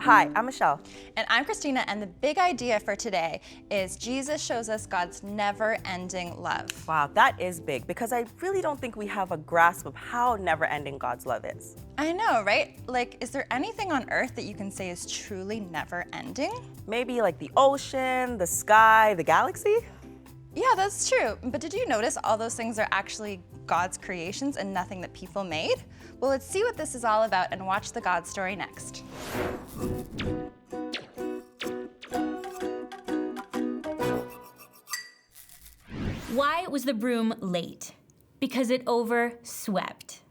Hi, I'm Michelle. And I'm Kristina, and the big idea for today is Jesus shows us God's never-ending love. Wow, that is big because I really don't think we have a grasp of how never-ending God's love is. I know, right? Like, is there anything on earth that you can say is truly never-ending? Maybe like the ocean, the sky, the galaxy? Yeah, that's true. But did you notice all those things are actually God's creations and nothing that people made? Well, let's see what this is all about and watch the God story next. Why was the broom late? Because it overswept.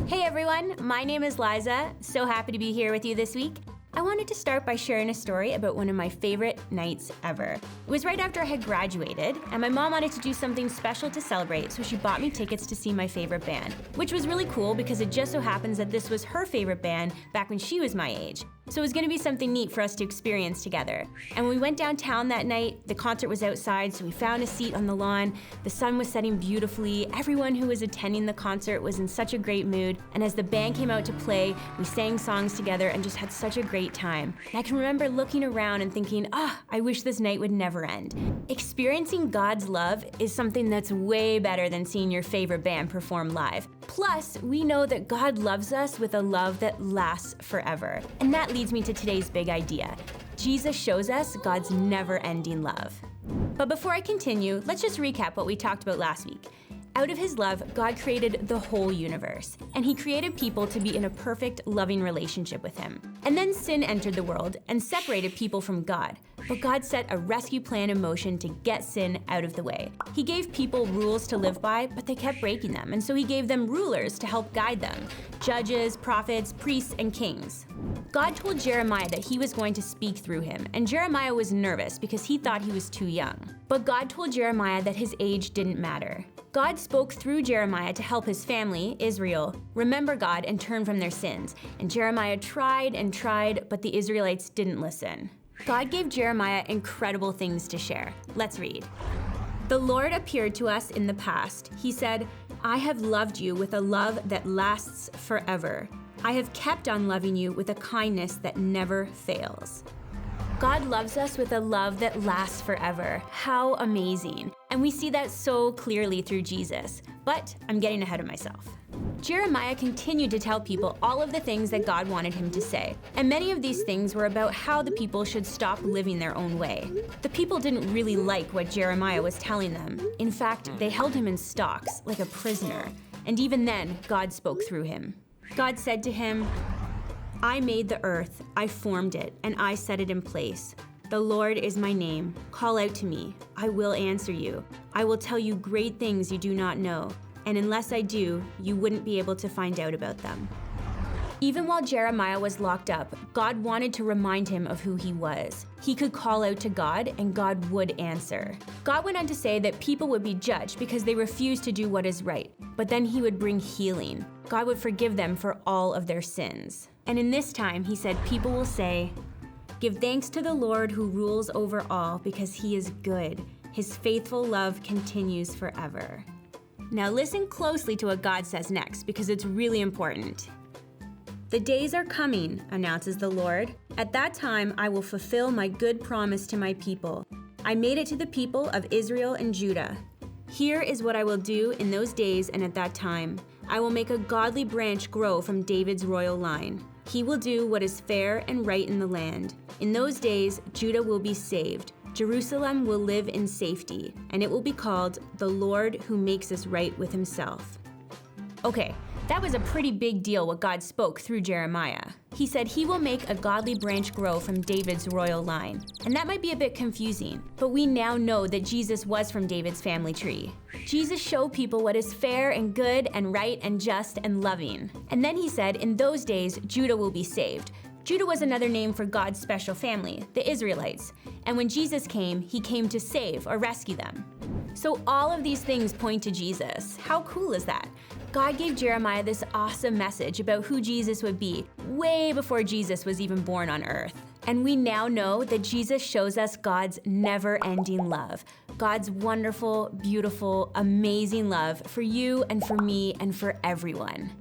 Hey everyone, my name is Liza. So happy to be here with you this week. I wanted to start by sharing a story about one of my favorite nights ever. It was right after I had graduated, and my mom wanted to do something special to celebrate, so she bought me tickets to see my favorite band, which was really cool because it just so happens that this was her favorite band back when she was my age. So it was gonna be something neat for us to experience together. And when we went downtown that night, the concert was outside, so we found a seat on the lawn. The sun was setting beautifully. Everyone who was attending the concert was in such a great mood. And as the band came out to play, we sang songs together and just had such a great time. And I can remember looking around and thinking, I wish this night would never end. Experiencing God's love is something that's way better than seeing your favorite band perform live. Plus, we know that God loves us with a love that lasts forever. And that leads me to today's big idea. Jesus shows us God's never-ending love. But before I continue, let's just recap what we talked about last week. Out of his love, God created the whole universe, and he created people to be in a perfect, loving relationship with him. And then sin entered the world and separated people from God. But God set a rescue plan in motion to get sin out of the way. He gave people rules to live by, but they kept breaking them, and so he gave them rulers to help guide them: judges, prophets, priests, and kings. God told Jeremiah that he was going to speak through him, and Jeremiah was nervous because he thought he was too young. But God told Jeremiah that his age didn't matter. God spoke through Jeremiah to help his family, Israel, remember God and turn from their sins. And Jeremiah tried and tried, but the Israelites didn't listen. God gave Jeremiah incredible things to share. Let's read. The Lord appeared to us in the past. He said, "I have loved you with a love that lasts forever. I have kept on loving you with a kindness that never fails." God loves us with a love that lasts forever. How amazing. And we see that so clearly through Jesus. But I'm getting ahead of myself. Jeremiah continued to tell people all of the things that God wanted him to say. And many of these things were about how the people should stop living their own way. The people didn't really like what Jeremiah was telling them. In fact, they held him in stocks, like a prisoner. And even then, God spoke through him. God said to him, "I made the earth, I formed it, and I set it in place. The Lord is my name. Call out to me. I will answer you. I will tell you great things you do not know, and unless I do, you wouldn't be able to find out about them." Even while Jeremiah was locked up, God wanted to remind him of who he was. He could call out to God, and God would answer. God went on to say that people would be judged because they refused to do what is right, but then he would bring healing. God would forgive them for all of their sins. And in this time, he said, people will say, "Give thanks to the Lord who rules over all, because he is good. His faithful love continues forever." Now listen closely to what God says next, because it's really important. "The days are coming," announces the Lord. "At that time, I will fulfill my good promise to my people. I made it to the people of Israel and Judah. Here is what I will do in those days and at that time. I will make a godly branch grow from David's royal line. He will do what is fair and right in the land. In those days, Judah will be saved. Jerusalem will live in safety, and it will be called the Lord who makes us right with himself." Okay, that was a pretty big deal what God spoke through Jeremiah. He said he will make a godly branch grow from David's royal line. And that might be a bit confusing, but we now know that Jesus was from David's family tree. Jesus showed people what is fair and good and right and just and loving. And then he said, in those days, Judah will be saved. Judah was another name for God's special family, the Israelites. And when Jesus came, he came to save or rescue them. So all of these things point to Jesus. How cool is that? God gave Jeremiah this awesome message about who Jesus would be way before Jesus was even born on earth. And we now know that Jesus shows us God's never-ending love, God's wonderful, beautiful, amazing love for you and for me and for everyone.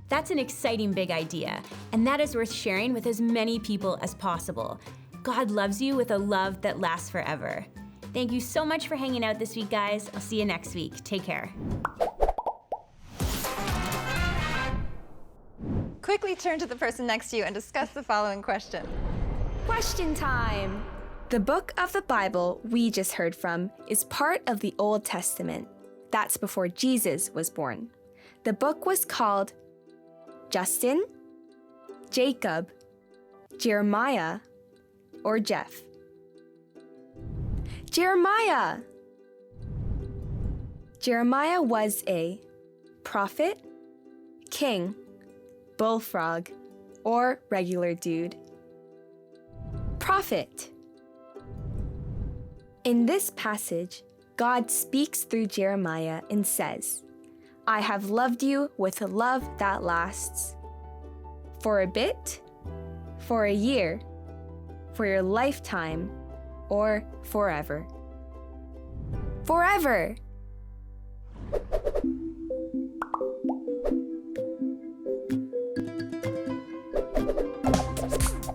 That's an exciting big idea, and that is worth sharing with as many people as possible. God loves you with a love that lasts forever. Thank you so much for hanging out this week, guys. I'll see you next week. Take care. Quickly turn to the person next to you and discuss the following question. Question time! The book of the Bible we just heard from is part of the Old Testament. That's before Jesus was born. The book was called Justin, Jacob, Jeremiah, or Jeff. Jeremiah! Jeremiah was a prophet, king, bullfrog, or regular dude. Prophet. In this passage, God speaks through Jeremiah and says, I have loved you with a love that lasts. For a bit, for a year, for your lifetime, or forever. Forever!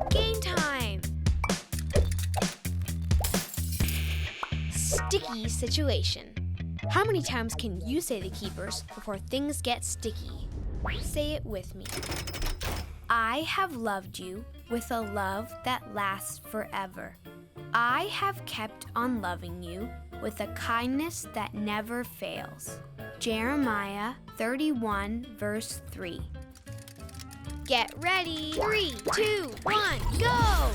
Game time! Sticky situation. How many times can you say the keepers before things get sticky? Say it with me. I have loved you with a love that lasts forever. I have kept on loving you with a kindness that never fails. Jeremiah 31, verse 3. Get ready. 3, 2, 1, go!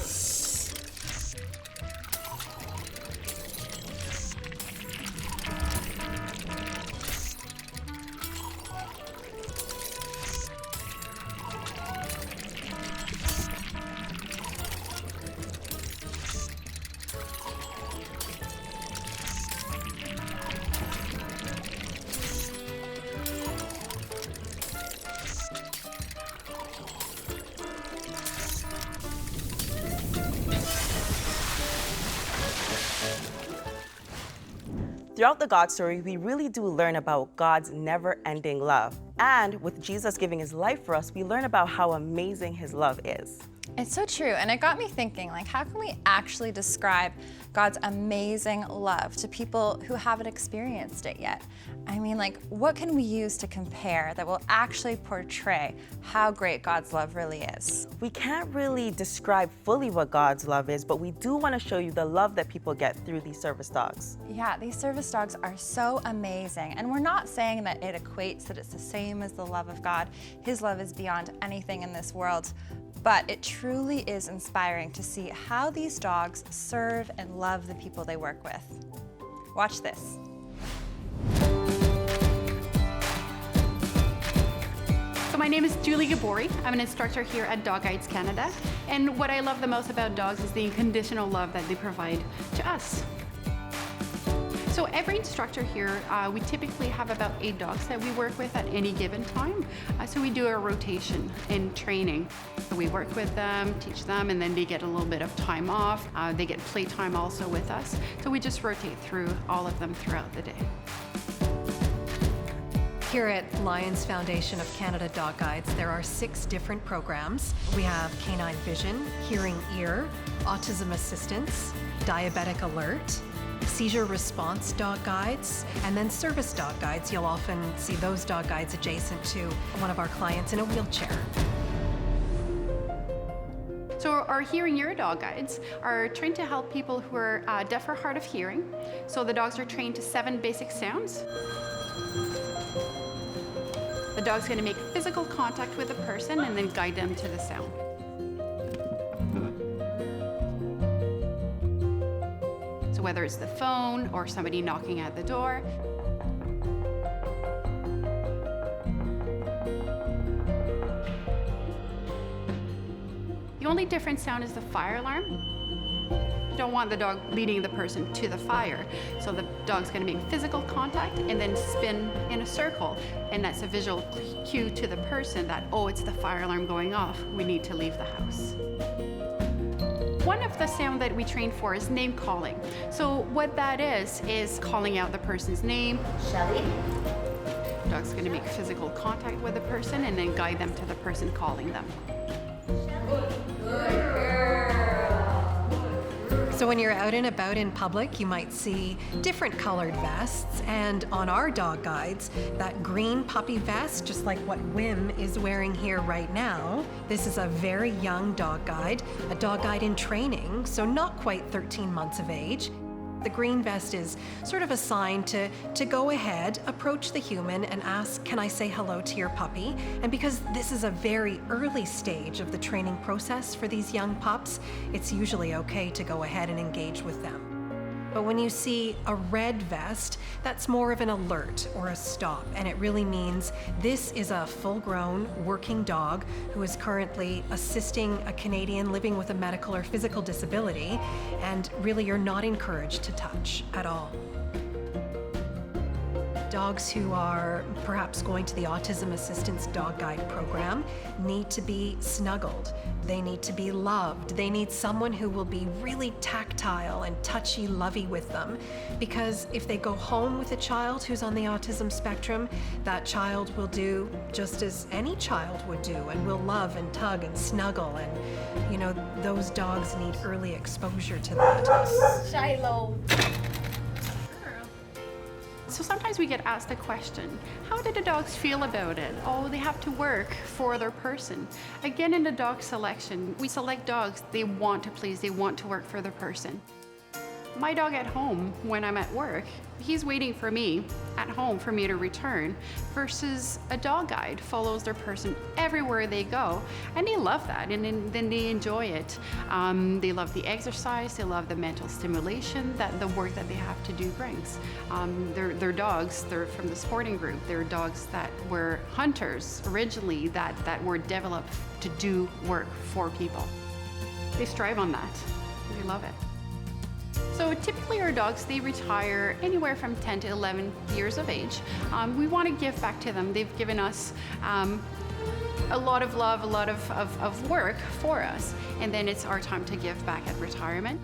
Throughout the God story, we really do learn about God's never-ending love. And with Jesus giving his life for us, we learn about how amazing his love is. It's so true, and it got me thinking, like, how can we actually describe God's amazing love to people who haven't experienced it yet? I mean, like, what can we use to compare that will actually portray how great God's love really is? We can't really describe fully what God's love is, but we do want to show you the love that people get through these service dogs. Yeah, these service dogs are so amazing, and we're not saying that it equates that it's the same as the love of God. His love is beyond anything in this world. But it truly is inspiring to see how these dogs serve and love the people they work with. Watch this. So my name is Julie Gabori. I'm an instructor here at Dog Guides Canada. And what I love the most about dogs is the unconditional love that they provide to us. So every instructor here, we typically have about 8 dogs that we work with at any given time. So we do a rotation in training. So we work with them, teach them, and then they get a little bit of time off. They get playtime also with us. So we just rotate through all of them throughout the day. Here at Lions Foundation of Canada Dog Guides, there are 6 different programs. We have canine vision, hearing ear, autism assistance, diabetic alert, seizure response dog guides, and then service dog guides. You'll often see those dog guides adjacent to one of our clients in a wheelchair. So our hearing ear dog guides are trained to help people who are deaf or hard of hearing. So the dogs are trained to 7 basic sounds. The dog's going to make physical contact with the person and then guide them to the sound. So whether it's the phone or somebody knocking at the door. The only different sound is the fire alarm. You don't want the dog leading the person to the fire. So the dog's going to make physical contact and then spin in a circle. And that's a visual cue to the person that, oh, it's the fire alarm going off. We need to leave the house. One of the sound that we train for is name calling. So what that is calling out the person's name. Shelly. Dog's going to make physical contact with the person and then guide them to the person calling them. So when you're out and about in public, you might see different colored vests, and on our dog guides, that green puppy vest, just like what Wim is wearing here right now. This is a very young dog guide, a dog guide in training, so not quite 13 months of age. The green vest is sort of a sign to go ahead, approach the human and ask, can I say hello to your puppy? And because this is a very early stage of the training process for these young pups, it's usually okay to go ahead and engage with them. But when you see a red vest, that's more of an alert or a stop, and it really means this is a full-grown working dog who is currently assisting a Canadian living with a medical or physical disability, and really you're not encouraged to touch at all. Dogs who are perhaps going to the Autism Assistance Dog Guide program need to be snuggled. They need to be loved. They need someone who will be really tactile and touchy-lovey with them, because if they go home with a child who's on the autism spectrum, that child will do just as any child would do and will love and tug and snuggle, and you know, those dogs need early exposure to that. Shiloh. So sometimes we get asked a question, how do the dogs feel about it? Oh, they have to work for their person. Again, in the dog selection, we select dogs they want to please, they want to work for their person. My dog at home, when I'm at work, he's waiting for me at home for me to return, versus a dog guide follows their person everywhere they go, and they love that, and then they enjoy it. They love the exercise, they love the mental stimulation that the work that they have to do brings. They're dogs, they're from the sporting group, they're dogs that were hunters originally that were developed to do work for people. They strive on that, they love it. So typically our dogs, they retire anywhere from 10 to 11 years of age. We want to give back to them. They've given us a lot of love, a lot of work for us, and then it's our time to give back at retirement.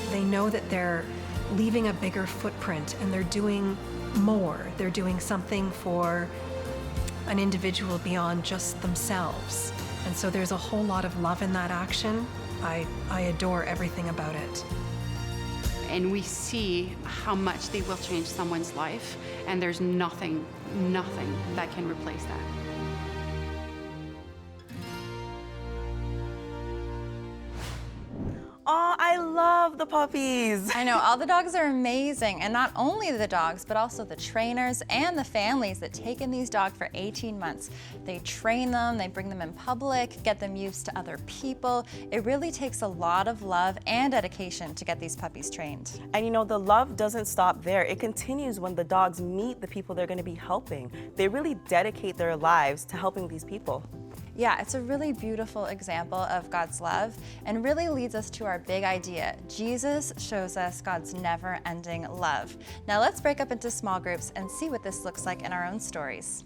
They know that they're leaving a bigger footprint and they're doing more. They're doing something for an individual beyond just themselves. And so there's a whole lot of love in that action. I adore everything about it. And we see how much they will change someone's life, and there's nothing that can replace that. Oh, I love the puppies. I know, all the dogs are amazing, and not only the dogs, but also the trainers and the families that take in these dogs for 18 months. They train them, they bring them in public, get them used to other people. It really takes a lot of love and dedication to get these puppies trained. And you know, the love doesn't stop there. It continues when the dogs meet the people they're going to be helping. They really dedicate their lives to helping these people. Yeah, it's a really beautiful example of God's love and really leads us to our big idea. Jesus shows us God's never-ending love. Now let's break up into small groups and see what this looks like in our own stories.